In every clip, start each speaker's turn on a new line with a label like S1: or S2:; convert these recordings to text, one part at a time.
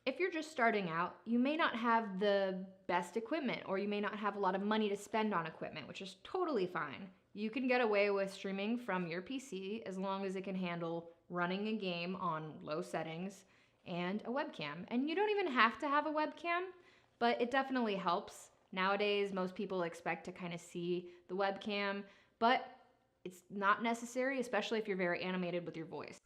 S1: If you're just starting out, you may not have the best equipment or you may not have a lot of money to spend on equipment, which is totally fine. You can get away with streaming from your PC as long as it can handle running a game on low settings and a webcam. And you don't even have to have a webcam, but it definitely helps. Nowadays, most people expect to kind of see the webcam, but it's not necessary, especially if you're very animated with your voice.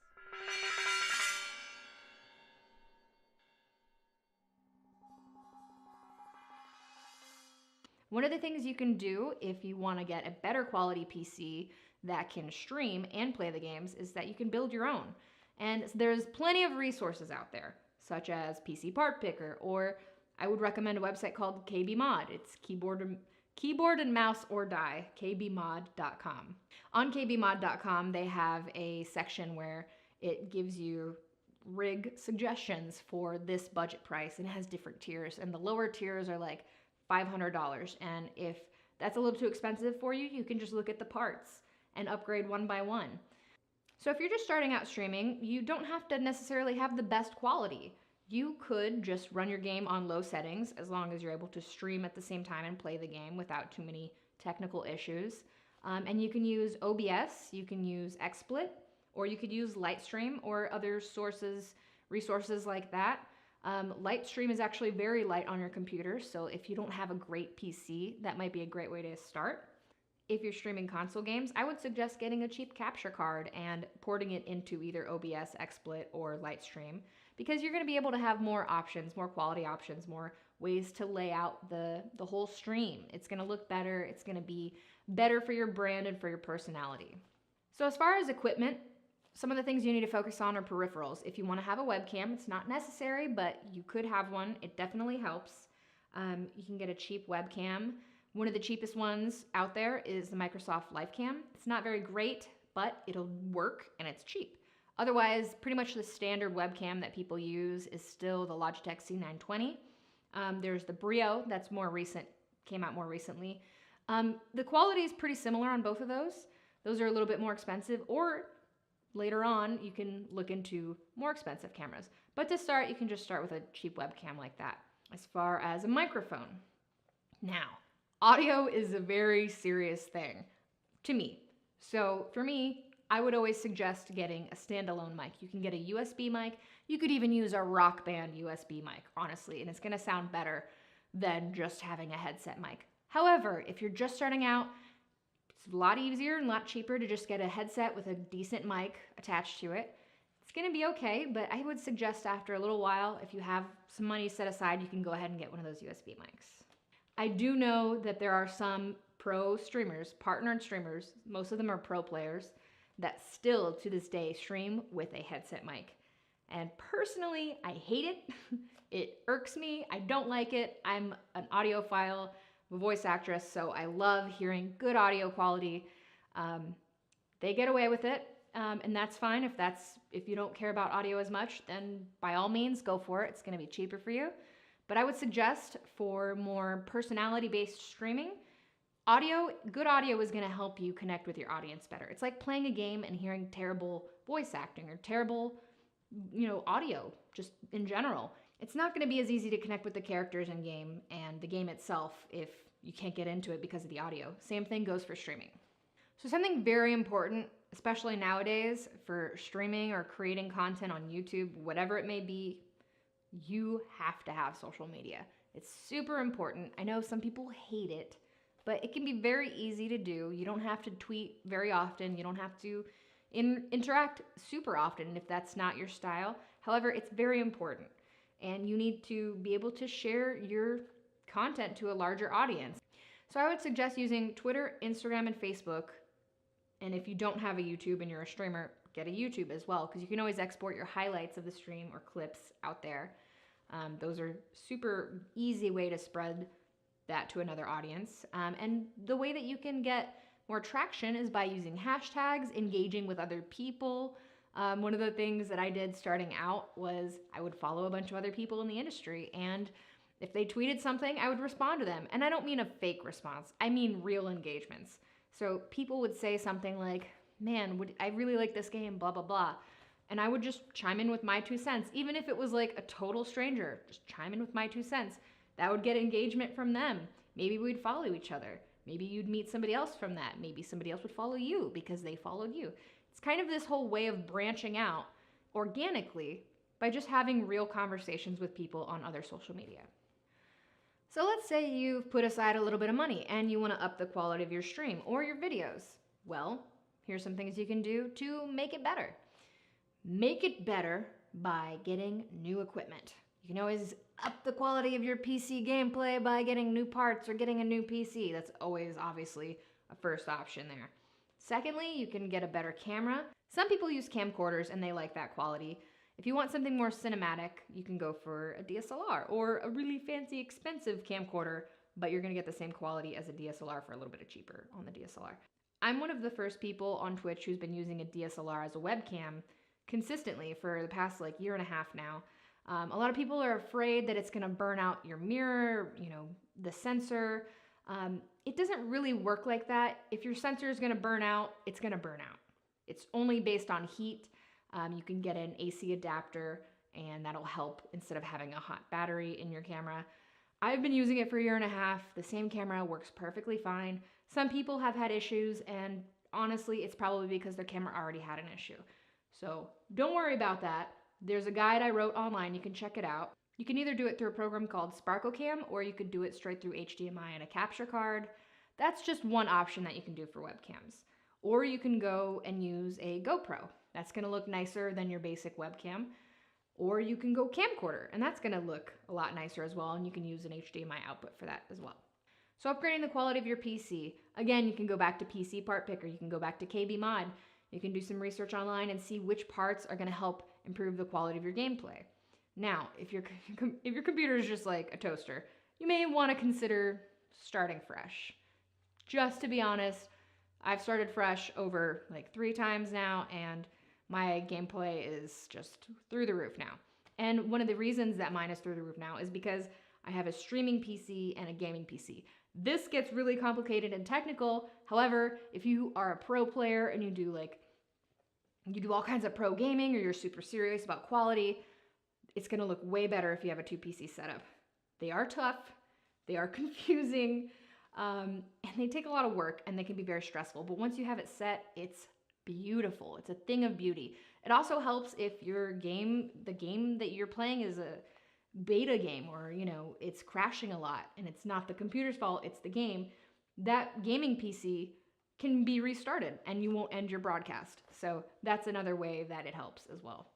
S1: One of the things you can do if you want to get a better quality PC that can stream and play the games is that you can build your own. And there's plenty of resources out there, such as PC Part Picker, or I would recommend a website called KBMod. It's keyboard and mouse or die, kbmod.com. On kbmod.com, they have a section where it gives you rig suggestions for this budget price, and it has different tiers, and the lower tiers are like $500. And if that's a little too expensive for you, you can just look at the parts and upgrade one by one. So if you're just starting out streaming, you don't have to necessarily have the best quality. You could just run your game on low settings as long as you're able to stream at the same time and play the game without too many technical issues. And you can use OBS, you can use XSplit, or you could use Lightstream or other resources like that. Lightstream is actually very light on your computer, so if you don't have a great PC, that might be a great way to start. If you're streaming console games, I would suggest getting a cheap capture card and porting it into either OBS, XSplit, or Lightstream, because you're going to be able to have more options, more quality options, more ways to lay out the whole stream. It's going to look better, it's going to be better for your brand and for your personality. So as far as equipment, some of the things you need to focus on are peripherals. If you want to have a webcam, it's not necessary, but you could have one. It definitely helps. You can get a cheap webcam. One of the cheapest ones out there is the Microsoft LifeCam. It's not very great, but it'll work and it's cheap. Otherwise, pretty much the standard webcam that people use is still the Logitech C920. There's the Brio, that's more recent, came out more recently. The quality is pretty similar on both of those. Those are a little bit more expensive, or later on, you can look into more expensive cameras. But to start, you can just start with a cheap webcam like that. As far as a microphone. Now, audio is a very serious thing to me. So for me, I would always suggest getting a standalone mic. You can get a USB mic. You could even use a Rock Band USB mic, honestly, and it's gonna sound better than just having a headset mic. However, if you're just starting out, it's a lot easier and a lot cheaper to just get a headset with a decent mic attached to it. It's gonna be okay, but I would suggest after a little while, if you have some money set aside, you can go ahead and get one of those USB mics. I do know that there are some pro streamers, partnered streamers, most of them are pro players, that still to this day stream with a headset mic. And personally, I hate it. It irks me. I don't like it. I'm an audiophile, a voice actress, so I love hearing good audio quality. They get away with it, and that's fine. If you don't care about audio as much, then by all means, go for it. It's gonna be cheaper for you. But I would suggest for more personality-based streaming, good audio is gonna help you connect with your audience better. It's like playing a game and hearing terrible voice acting or terrible, audio, just in general. It's not gonna be as easy to connect with the characters in game and the game itself if you can't get into it because of the audio. Same thing goes for streaming. So something very important, especially nowadays for streaming or creating content on YouTube, whatever it may be, you have to have social media. It's super important. I know some people hate it, but it can be very easy to do. You don't have to tweet very often. You don't have to interact super often if that's not your style. However, it's very important, and you need to be able to share your content to a larger audience. So I would suggest using Twitter, Instagram, and Facebook. And if you don't have a YouTube and you're a streamer, get a YouTube as well, because you can always export your highlights of the stream or clips out there. Those are super easy way to spread that to another audience. And the way that you can get more traction is by using hashtags, engaging with other people. One of the things that I did starting out was I would follow a bunch of other people in the industry, and if they tweeted something, I would respond to them. And I don't mean a fake response, I mean real engagements. So people would say something like, man, I really like this game, blah, blah, blah. And I would just chime in with my 2 cents, even if it was like a total stranger, just chime in with my 2 cents. That would get engagement from them. Maybe we'd follow each other. Maybe you'd meet somebody else from that. Maybe somebody else would follow you because they followed you. It's kind of this whole way of branching out organically by just having real conversations with people on other social media. So let's say you've put aside a little bit of money and you want to up the quality of your stream or your videos. Well, here's some things you can do to make it better. Make it better by getting new equipment. You can always up the quality of your PC gameplay by getting new parts or getting a new PC. That's always obviously a first option there. Secondly, you can get a better camera. Some people use camcorders and they like that quality. If you want something more cinematic, you can go for a DSLR or a really fancy expensive camcorder, but you're gonna get the same quality as a DSLR for a little bit cheaper on the DSLR. I'm one of the first people on Twitch who's been using a DSLR as a webcam consistently for the past year and a half now. A lot of people are afraid that it's gonna burn out your mirror, the sensor. It doesn't really work like that. If your sensor is gonna burn out, it's gonna burn out. It's only based on heat. You can get an AC adapter and that'll help instead of having a hot battery in your camera. I've been using it for a year and a half. The same camera works perfectly fine. Some people have had issues and honestly, it's probably because their camera already had an issue. So don't worry about that. There's a guide I wrote online. You can check it out. You can either do it through a program called SparkleCam or you could do it straight through HDMI and a capture card. That's just one option that you can do for webcams. Or you can go and use a GoPro. That's gonna look nicer than your basic webcam. Or you can go camcorder, and that's gonna look a lot nicer as well, and you can use an HDMI output for that as well. So upgrading the quality of your PC. Again, you can go back to PC Part Picker, you can go back to KB Mod. You can do some research online and see which parts are gonna help improve the quality of your gameplay. Now, if your computer is just like a toaster, you may wanna consider starting fresh. Just to be honest, I've started fresh over 3 times now, and my gameplay is just through the roof now. And one of the reasons that mine is through the roof now is because I have a streaming PC and a gaming PC. This gets really complicated and technical. However, if you are a pro player and you do all kinds of pro gaming or you're super serious about quality, it's gonna look way better if you have a 2 PC setup. They are tough, they are confusing, and they take a lot of work and they can be very stressful. But once you have it set, it's beautiful. It's a thing of beauty. It also helps if the game that you're playing is a beta game or, it's crashing a lot and it's not the computer's fault, it's the game. That gaming PC can be restarted and you won't end your broadcast. So that's another way that it helps as well.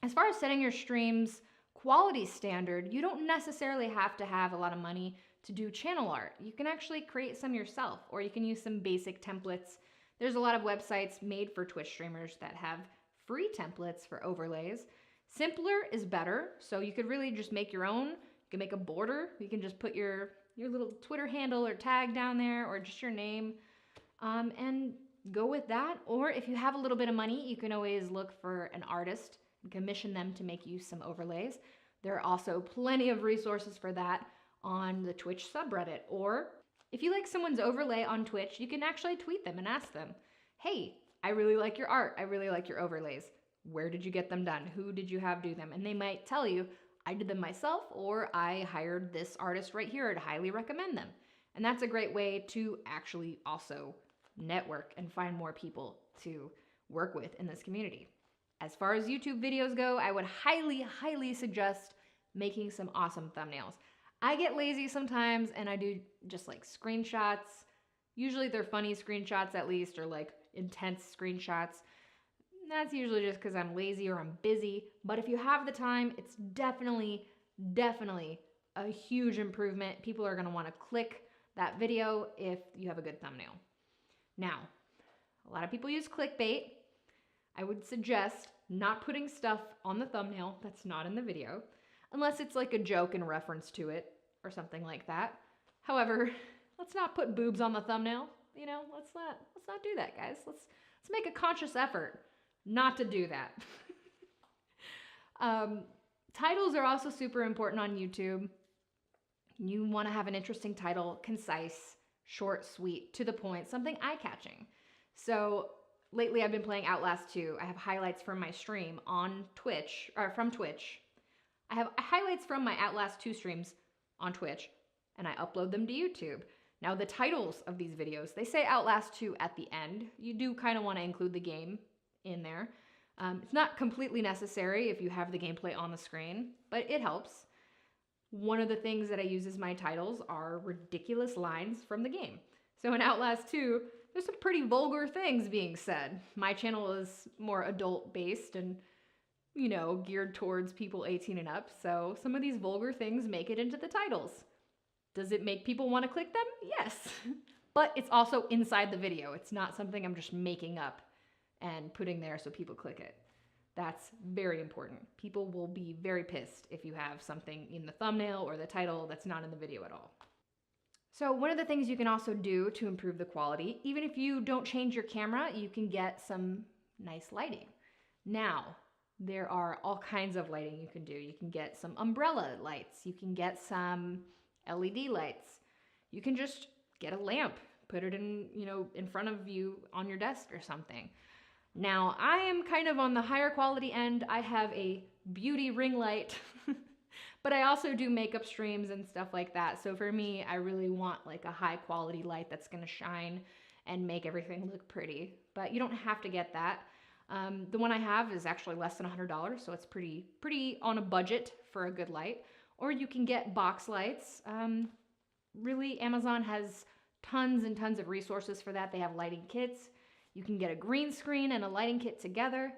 S1: As far as setting your stream's quality standard, you don't necessarily have to have a lot of money to do channel art. You can actually create some yourself, or you can use some basic templates. There's a lot of websites made for Twitch streamers that have free templates for overlays. Simpler is better, so you could really just make your own. You can make a border. You can just put your little Twitter handle or tag down there, or just your name, and go with that. Or if you have a little bit of money, you can always look for an artist and commission them to make you some overlays. There are also plenty of resources for that on the Twitch subreddit. Or if you like someone's overlay on Twitch, you can actually tweet them and ask them, hey, I really like your art. I really like your overlays. Where did you get them done? Who did you have do them? And they might tell you, I did them myself, or I hired this artist right here. I'd highly recommend them. And that's a great way to actually also network and find more people to work with in this community. As far as YouTube videos go, I would highly, highly suggest making some awesome thumbnails. I get lazy sometimes and I do just screenshots. Usually they're funny screenshots at least, or intense screenshots. That's usually just because I'm lazy or I'm busy. But if you have the time, it's definitely a huge improvement. People are gonna wanna click that video if you have a good thumbnail. Now, a lot of people use clickbait. I would suggest not putting stuff on the thumbnail that's not in the video, unless it's a joke in reference to it or something like that. However, let's not put boobs on the thumbnail. Let's not do that, guys. Let's make a conscious effort not to do that. Titles are also super important on YouTube. You want to have an interesting title, concise, short, sweet, to the point, something eye-catching. So lately I've been playing Outlast 2. I have highlights from my stream on Twitch, or from Twitch. I have highlights from my Outlast 2 streams on Twitch, and I upload them to YouTube. Now, the titles of these videos, they say Outlast 2 at the end. You do kind of want to include the game in there. It's not completely necessary if you have the gameplay on the screen, but it helps. One of the things that I use as my titles are ridiculous lines from the game. So in Outlast 2, there's some pretty vulgar things being said. My channel is more adult-based and, you know, geared towards people 18 and up, so some of these vulgar things make it into the titles. Does it make people want to click them? Yes. But it's also inside the video. It's not something I'm just making up and putting there so people click it. That's very important. People will be very pissed if you have something in the thumbnail or the title that's not in the video at all. So one of the things you can also do to improve the quality, even if you don't change your camera, you can get some nice lighting. Now, there are all kinds of lighting you can do. You can get some umbrella lights. You can get some LED lights. You can just get a lamp, put it in, in front of you on your desk or something. Now, I am kind of on the higher quality end. I have a beauty ring light, but I also do makeup streams and stuff like that. So for me, I really want like a high quality light that's gonna shine and make everything look pretty. But you don't have to get that. The one I have is actually less than $100, so it's pretty on a budget for a good light. Or you can get box lights. Really, Amazon has tons and tons of resources for that. They have lighting kits. You can get a green screen and a lighting kit together.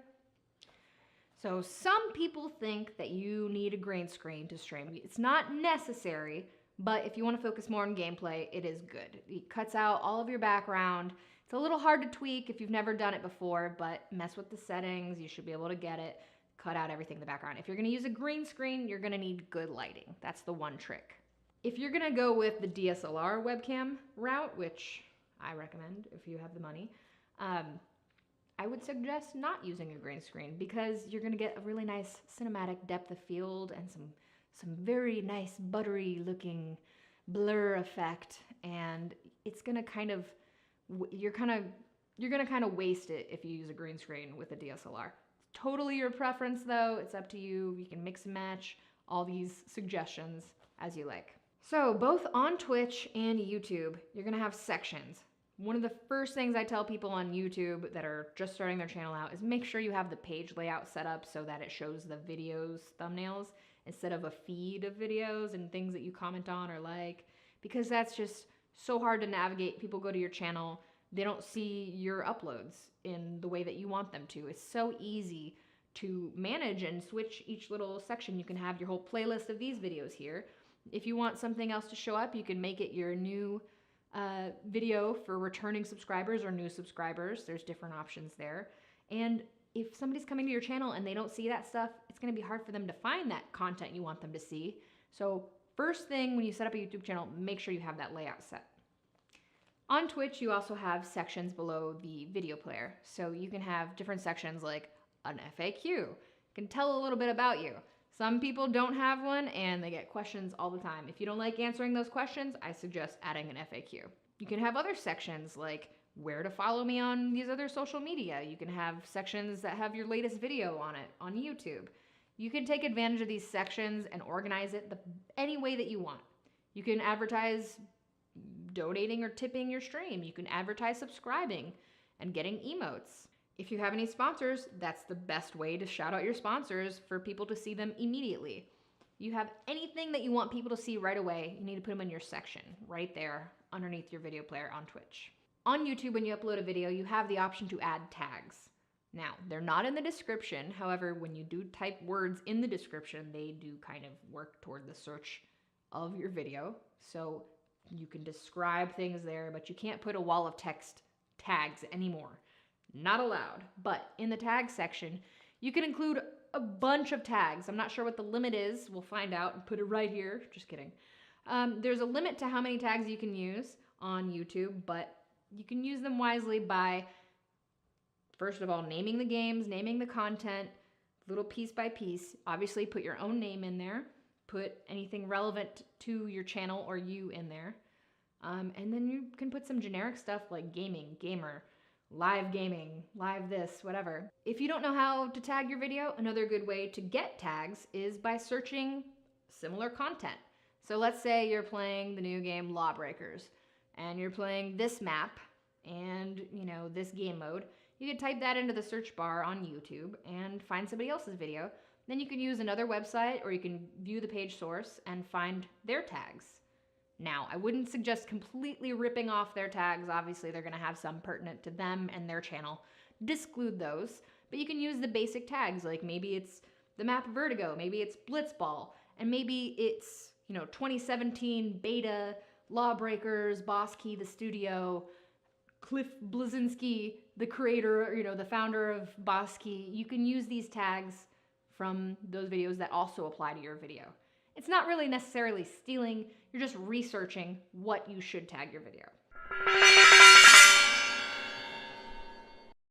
S1: So some people think that you need a green screen to stream. It's not necessary, but if you want to focus more on gameplay, it is good. It cuts out all of your background. It's a little hard to tweak if you've never done it before, but mess with the settings. You should be able to get it. Cut out everything in the background. If you're going to use a green screen, you're going to need good lighting. That's the one trick. If you're going to go with the DSLR webcam route, which I recommend if you have the money, I would suggest not using a green screen because you're going to get a really nice cinematic depth of field and some very nice buttery looking blur effect, and it's going to you're going to kind of waste it if you use a green screen with a DSLR. Totally your preference though, it's up to you. You can mix and match all these suggestions as you like. So both on Twitch and YouTube, you're gonna have sections. One of the first things I tell people on YouTube that are just starting their channel out is make sure you have the page layout set up so that it shows the videos thumbnails instead of a feed of videos and things that you comment on or like, because that's just so hard to navigate. People go to your channel, they don't see your uploads in the way that you want them to. It's so easy to manage and switch each little section. You can have your whole playlist of these videos here. If you want something else to show up, you can make it your new video for returning subscribers or new subscribers. There's different options there. And if somebody's coming to your channel and they don't see that stuff, it's going to be hard for them to find that content you want them to see. So first thing when you set up a YouTube channel, make sure you have that layout set. On Twitch, you also have sections below the video player. So you can have different sections like an FAQ. It can tell a little bit about you. Some people don't have one and they get questions all the time. If you don't like answering those questions, I suggest adding an FAQ. You can have other sections like where to follow me on these other social media. You can have sections that have your latest video on it on YouTube. You can take advantage of these sections and organize it any way that you want. You can advertise donating or tipping your stream. You can advertise subscribing and getting emotes. If you have any sponsors, that's the best way to shout out your sponsors for people to see them immediately. You have anything that you want people to see right away, you need to put them in your section right there underneath your video player on Twitch. On YouTube, when you upload a video, you have the option to add tags. Now, they're not in the description. However, when you do type words in the description, they do kind of work toward the search of your video. So you can describe things there, but you can't put a wall of text tags anymore. Not allowed. But in the tag section, you can include a bunch of tags. I'm not sure what the limit is. We'll find out and put it right here. Just kidding. There's a limit to how many tags you can use on YouTube, but you can use them wisely by, first of all, naming the games, naming the content, little piece by piece. Obviously, put your own name in there. Put anything relevant to your channel or you in there. And then you can put some generic stuff like gaming, gamer, live gaming, live this, whatever. If you don't know how to tag your video, another good way to get tags is by searching similar content. So let's say you're playing the new game Lawbreakers, and you're playing this map and, this game mode. You could type that into the search bar on YouTube and find somebody else's video. Then you can use another website, or you can view the page source and find their tags. Now, I wouldn't suggest completely ripping off their tags. Obviously, they're going to have some pertinent to them and their channel. Disclude those, but you can use the basic tags, like maybe it's the map Vertigo, maybe it's Blitzball, and maybe it's, 2017 beta, Lawbreakers, Boss Key, the studio, Cliff Bleszinski, the creator, the founder of Boss Key. You can use these tags from those videos that also apply to your video. It's not really necessarily stealing, you're just researching what you should tag your video.